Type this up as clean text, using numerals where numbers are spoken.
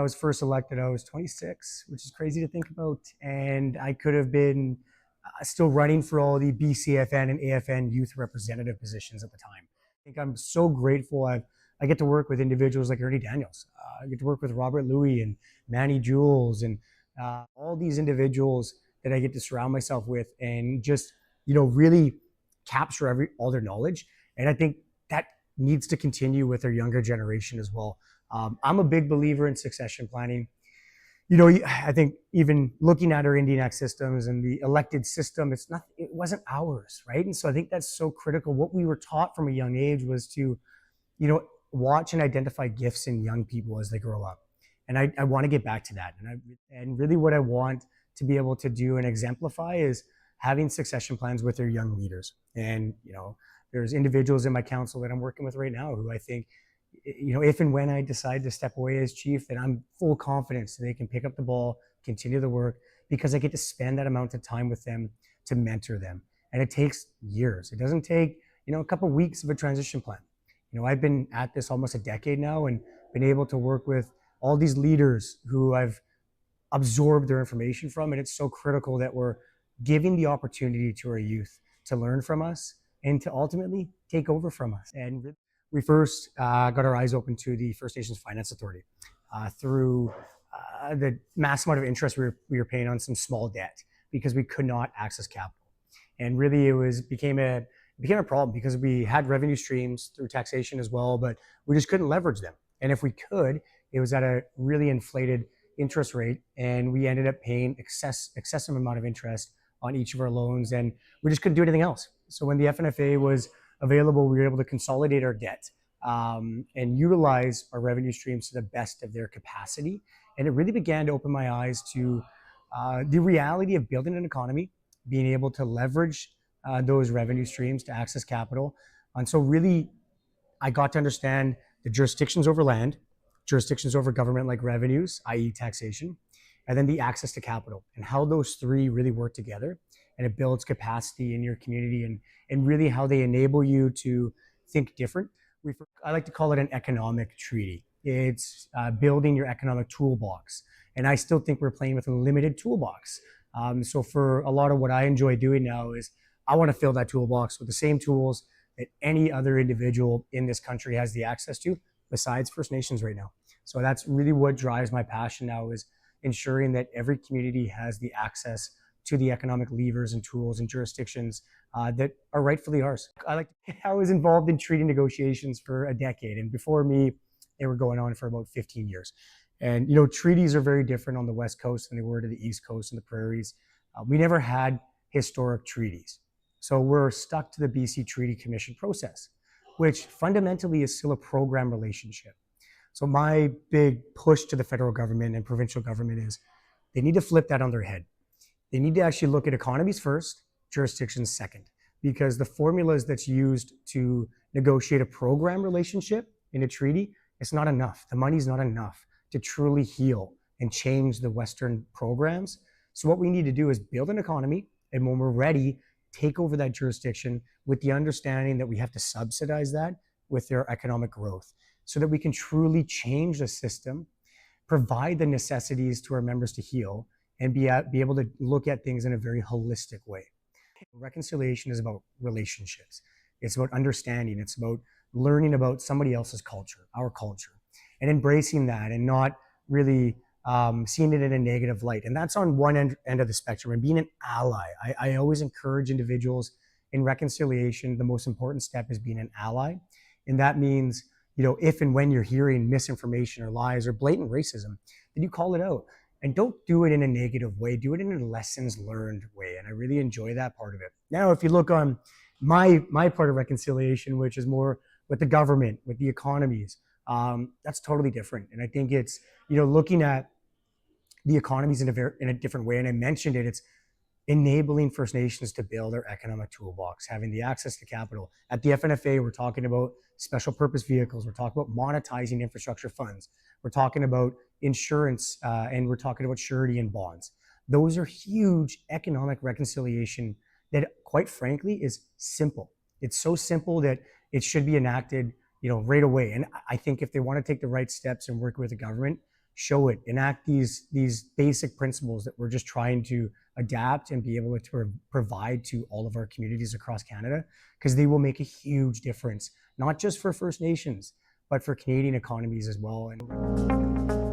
I was first elected, I was 26, which is crazy to think about. And I could have been still running for all the BCFN and AFN youth representative positions at the time. I think I'm so grateful I get to work with individuals like Ernie Daniels. I get to work with Robert Louie and Manny Jules and all these individuals that I get to surround myself with and just, really capture all their knowledge. And I think that needs to continue with our younger generation as well. I'm a big believer in succession planning. I think even looking at our Indian Act systems and the elected system, it wasn't ours, right? And so I think that's so critical. What we were taught from a young age was to, watch and identify gifts in young people as they grow up. And I want to get back to that. And really what I want to be able to do and exemplify is having succession plans with their young leaders. And, there's individuals in my council that I'm working with right now who I think, if and when I decide to step away as chief, then I'm full confidence that they can pick up the ball, continue the work, because I get to spend that amount of time with them to mentor them. And it takes years. It doesn't take, a couple of weeks of a transition plan. I've been at this almost a decade now and been able to work with all these leaders who I've absorbed their information from. And it's so critical that we're giving the opportunity to our youth to learn from us and to ultimately take over from us. And we first got our eyes open to the First Nations Finance Authority through the mass amount of interest we were paying on some small debt because we could not access capital. And really it became a problem because we had revenue streams through taxation as well, but we just couldn't leverage them. And if we could, it was at a really inflated interest rate, and we ended up paying excessive amount of interest on each of our loans, and we just couldn't do anything else. So when the FNFA was available, we were able to consolidate our debt and utilize our revenue streams to the best of their capacity. And it really began to open my eyes to the reality of building an economy, being able to leverage those revenue streams to access capital. And so really, I got to understand the jurisdictions over land, jurisdictions over government like revenues, i.e. taxation, and then the access to capital and how those three really work together. And it builds capacity in your community and really how they enable you to think different. I like to call it an economic treaty. It's building your economic toolbox. And I still think we're playing with a limited toolbox. So for a lot of what I enjoy doing now is I want to fill that toolbox with the same tools that any other individual in this country has the access to besides First Nations right now. So that's really what drives my passion now, is ensuring that every community has the access to the economic levers and tools and jurisdictions that are rightfully ours. I was involved in treaty negotiations for a decade, and before me, they were going on for about 15 years. And treaties are very different on the West Coast than they were to the East Coast and the prairies. We never had historic treaties. So we're stuck to the BC Treaty Commission process, which fundamentally is still a program relationship. So my big push to the federal government and provincial government is they need to flip that on their head. They need to actually look at economies first, jurisdictions second, because the formulas that's used to negotiate a program relationship in a treaty, it's not enough. The money's not enough to truly heal and change the Western programs. So what we need to do is build an economy, and when we're ready, take over that jurisdiction with the understanding that we have to subsidize that with their economic growth so that we can truly change the system, provide the necessities to our members to heal, and be able to look at things in a very holistic way. Reconciliation is about relationships. It's about understanding. It's about learning about somebody else's culture, our culture, and embracing that and not really seeing it in a negative light. And that's on one end of the spectrum, and being an ally. I always encourage individuals in reconciliation. The most important step is being an ally. And that means, if and when you're hearing misinformation or lies or blatant racism, then you call it out. And don't do it in a negative way. Do it in a lessons learned way. And I really enjoy that part of it. Now, if you look on my part of reconciliation, which is more with the government, with the economies, that's totally different. And I think it's, looking at the economies in a different way. And I mentioned it, it's enabling First Nations to build their economic toolbox, having the access to capital. At the FNFA, we're talking about special purpose vehicles. We're talking about monetizing infrastructure funds. We're talking about insurance, and we're talking about surety and bonds. Those are huge economic reconciliation that, quite frankly, is simple. It's so simple that it should be enacted, right away. And I think if they want to take the right steps and work with the government, show it, enact these basic principles that we're just trying to adapt and be able to provide to all of our communities across Canada, because they will make a huge difference, not just for First Nations, but for Canadian economies as well. And